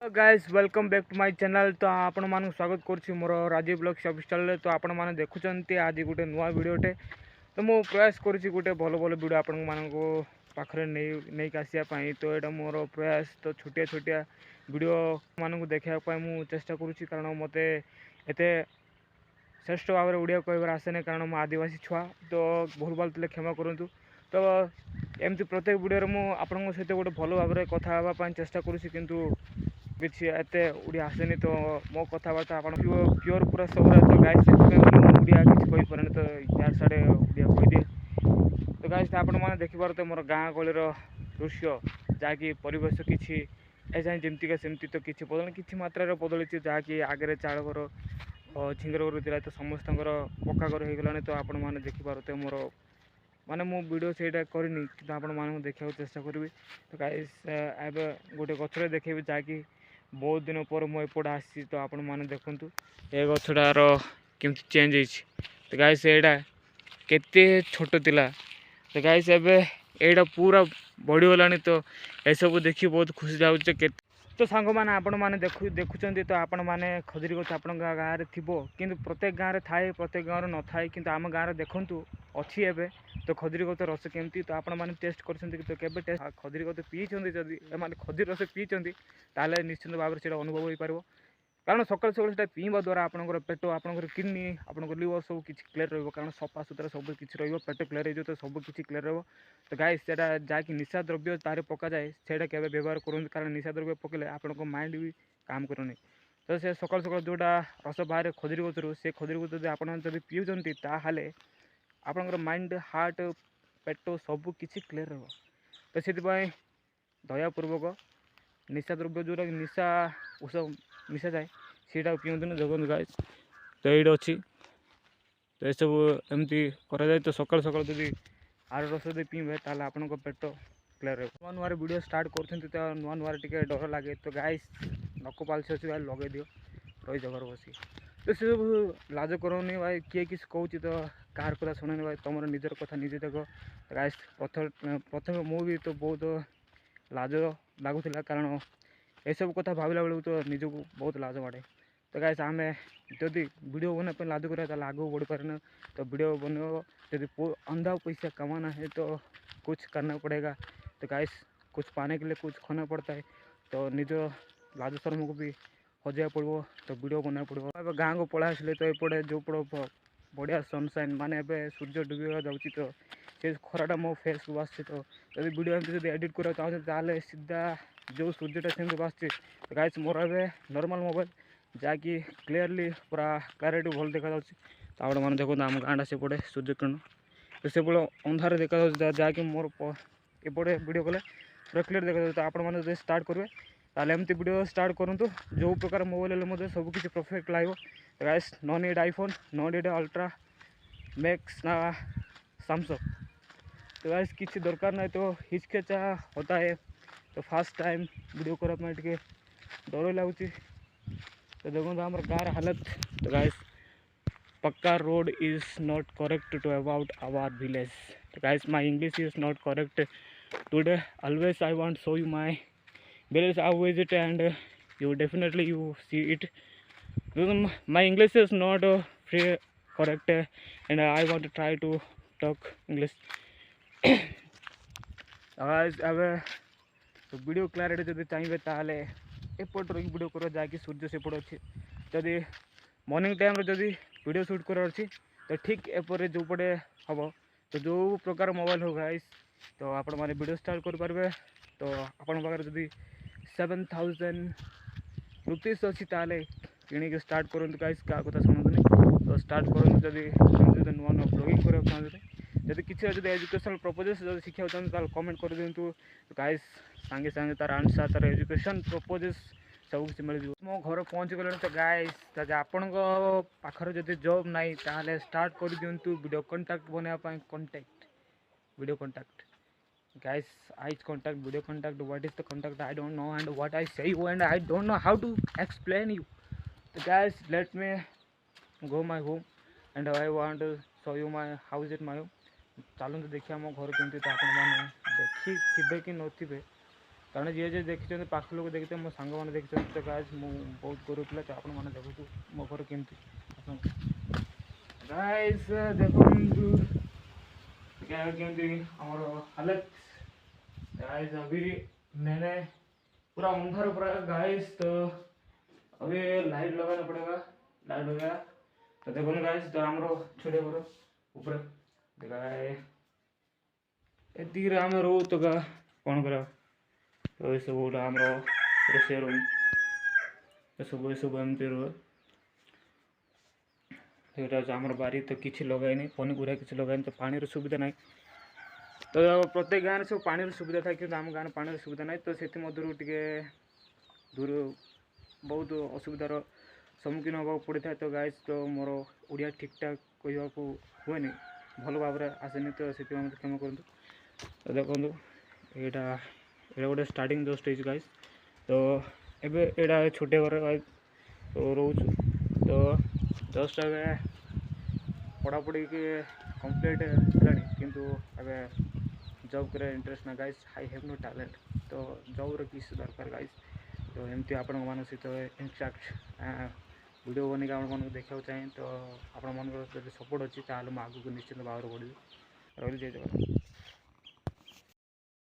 Guys welcome back to my channel. तो आपण मानक स्वागत करुच्ची मोर राजीव ब्लॉग्स ऑफिशियल। तो आपण माने देखुचंती आज गोटे नुआ वीडियोटे। तो मु प्रयास करुच्ची गोटे भल भल वीडियो आपण मानक पाखरे नहीं आसिया पाई। तो एटा मोर प्रयास। तो छोटिया छोटिया वीडियो मानक देखा पाई मु चेष्टा करुच्ची, कारण मते एते श्रेष्ठ भाव में ओडिया कहबार आसेना, कारण मु आदिवासी छुआ। तो भूल भाल थे क्षमा करूँ। तो एमती प्रत्येक वीडियो मु आपण सहित गोटे भल भाव में कथा हाँवाई चेष्टा करुच्ची, किंतु किसी एते ओडिया आसेनी। तो मो कथबार्ता आप प्योर पूरा सब तो गाइस से ओडिया किसी कही पारे। तो यार साढ़े ओडिया कहीदिए। तो गाइस आपण मैंने देखिपार तो मोर गाँ गलिर दृश्य जहाँकि परिवेश किसी एजाए जमतीका सेमती तो किसी बदल किसी मात्रा बदली, जहाँकि आगे चाल घर झिंगर घर थी तो समस्त पक्का घर हो गलानी। तो आपण मैंने देखिपारे मोर माने मु वीडियो से करनी कि आपण मानक देखा चेष्टा करी। तो गाइस एबे गोटे गछरे देखेबी जहाँकि बहुत दिन पर मुझे आसी। तो आपण मैंने देखूँ ये गछटार केमती चेंज होती। तो गाइस एटा केते छोट थिला। तो गाइस एबे एटा पूरा बढ़ीगलानी। तो यह सब देखी बहुत खुशी लागे। तो सांग मैंने आपण मैंने देखुं तो आपण मैंने खजुरी गछ आपण गाँव में थी, कि प्रत्येक गाँव में थाए प्रत्येक गाँव में न थाए, कि आम गाँव में देखूँ अच्छी एवं। तो खजुरी गछ रस केमती तो आपण मैंने टेस्ट कर तो केबे टेस्ट खजुरी गछ पीछे जदि एम खजुरी रस पीछे ताले निश्चिंत भाव में अनुभव हो पार। कारण सकाल सकाल पीवा द्वारा आपंकर पेट आपंकर किडनी आपंकर लिवर सब किसी क्लीयर रहा। कारण सफा सुतरा सब किसी पेट क्लीयर हो तो सब किसी क्लीयर रहा। तो गाइस से जहाँकि निशा द्रव्य तार पका जाए से व्यवहार करूँ, कारण निशा द्रव्य पकड़े आपण माइंड भी काम करूनी। तो से सकाल सकाल जोटा रस बाहर खजुरी गचरू से खजुरी गच आप पीउंट ताहले आपंकर माइंड हार्ट पेट सब किसी क्लीयर रहा। तो से दयापूर्वक निशा द्रव्य जोटा निशा उस मिशा जाए सीटा पीउन जगह गाइस। तो ये अच्छी तो यह सब एमती कराए। तो सकाल सकाल जब आर रस पीबे ताल आपण पेट क्लीयर रहा। नुआ नुआ वीडियो स्टार्ट कर नुआ नुआ टे डर लगे। तो गाइस नक पालसी अच्छी भाई लगे दियो रही घर बसी। तो से सब लाज करनी भाई, किए किसी कौच तो कार कथा शुणनी भाई, तुम निजर कथा निजे देख। गाइस प्रथम मु भी तो बहुत लाज लगुला, कारण ये सब कथा भाविला बेलू तो निजक बहुत लाज माड़े। तो गाइस आम जदि वीडियो बनाने लाज करें आगे बढ़ी पारे ना। तो वीडियो बनो जब अंधा पैसा कमाना है तो कुछ करना पड़ेगा। तो गाइस कुछ पाने के लिए कुछ खोना पड़ता है। तो निज लाज शर्म को भी हजाया पड़ो। तो वीडियो बना पड़ो। अब गाँव को पढ़ा आसले तो ये जो पड़ बढ़िया सनसाइन माने सूर्य डूबा जाऊँगी। तो से खराटा मो फेस को बास। तो जब वीडियो एमती एडिट करा चाहे सीधा जो सूर्यटा सेमती बास। तो guys more a normal mobile जहाँकि क्लीयरली पूरा क्लारिटी भल देखा। तो आप मैंने देखो आम गाँटा से पड़े सूर्यकिरण तो से अंधार देखा जहाँकि मोर एपटे वीडियो कले पूरा क्लीयर देखा। तो आप मैंने स्टार्ट करेंगे ताले एमती वीडियो स्टार्ट करूँ। जो प्रकार मोबाइल सब किसी परफेक्ट लगे। Guys no need iPhone, no need ultra max ना सैमसंग। तो गाइस किसी दरकार ना। तो हिचकेचा होता है। तो फर्स्ट टाइम वीडियो करने टे डर लगुच। तो देखो आम गाँव हालत। तो गाइस पक्का road is not correct to about our village. तो guys my English is not correct today. Always I want show you my village how is it, and you definitely you see it. My English is not free correct, and I want to try to talk English. guys अब तो video clarity जब चाहिए ताले एपट रही video कर जहाँकि सूर्य सेपट अच्छे। जदि मॉर्निंग टाइम जदि वीडियो शूट कर अच्छी तो ठीक एपर जो पटे हम। तो जो प्रकार मोबाइल हो गाइस तो आपण मैंने वीडियो स्टार्ट करेंगे। तो आपण पाखे जदि 7000 रुपीस अच्छी ताले कि स्टार्ट करूँ गाइस। क्या कथा शुणुनि तो स्टार्ट करूँ जब नुआ नुआ ब्लॉगिंग करा चाहते। जब किसी जब एजुकेशनल पर्पजेस जब शिखा चाहते कमेंट कर दिंतु। गाइस सांगे सांगे तार आंसर तार एजुकेशन पर्पजेस सब किसी मिल जाए। मो घर पहुँची गले। तो गाइस जब आपण पाखर जब जॉब नाई ताले स्टार्ट कर दिंतु वीडियो कंटाक्ट बनाया contact video contact. Guys, I contact video contact. What is the contact? I don't know, and what I say and I don't know how to explain you. So guys, let me go my home, and I want to show you my how is it my home. चलो तो देखिए मो घर केमती। तो आप देखी थे कि नथिबे कारण जी जे देखते पाख लोक देखते मो सांग मैंने देखते तो गाइस मु बहुत गरीब पिला तो आपण मैंने देखु मो घर केमती गाइस देखो क्या केमती हमर हालत गाइस अभी मैंने पूरा अंधार पूरा गाइस तो अभी लाइट लगाना पड़ेगा लाइट लगाया तो देखो ना गाइस तो हमरो छोटे घर ऊपर गाय एतिक आम रो तो कौन कर तो ये सब आम रोषे रूम ये सब एमती रुहे यहाँ आम बारी तो किसी लगाइनी पनीपरिया किसी लगाइनी तो पानी सुविधा ना तो प्रत्येक गाँव सब पानी सुविधा था कि आम गाँव पानी सुविधा ना तो से टे दूर बहुत असुविधार सम्मुखीन होगा पड़ी था तो गाइस तो मोर ओडिया ठीक ठाक कहवा हुए नहीं भल भाव में आसेनी तो से क्षमा करूँ तो देखो यहाँ गोटे स्टार्टिंग जस्ट होती गाइस तो एबे यहाँ छोटे घर गाइस तो रोच तो जस्ट पढ़ापढ़ी के कम्प्लीट है किंतु अबे जॉब करे इंटरेस्ट ना guys I have no talent तो जॉब रो किस दरकार गाइस तो एमती आपण मान सहित इंस्ट्राक्ट वीडियो बन आप देखा चाहिए तो आपण मान सपोर्ट अच्छी ताल आगे निश्चित भाव बढ़ी रही जय जगन्नाथ।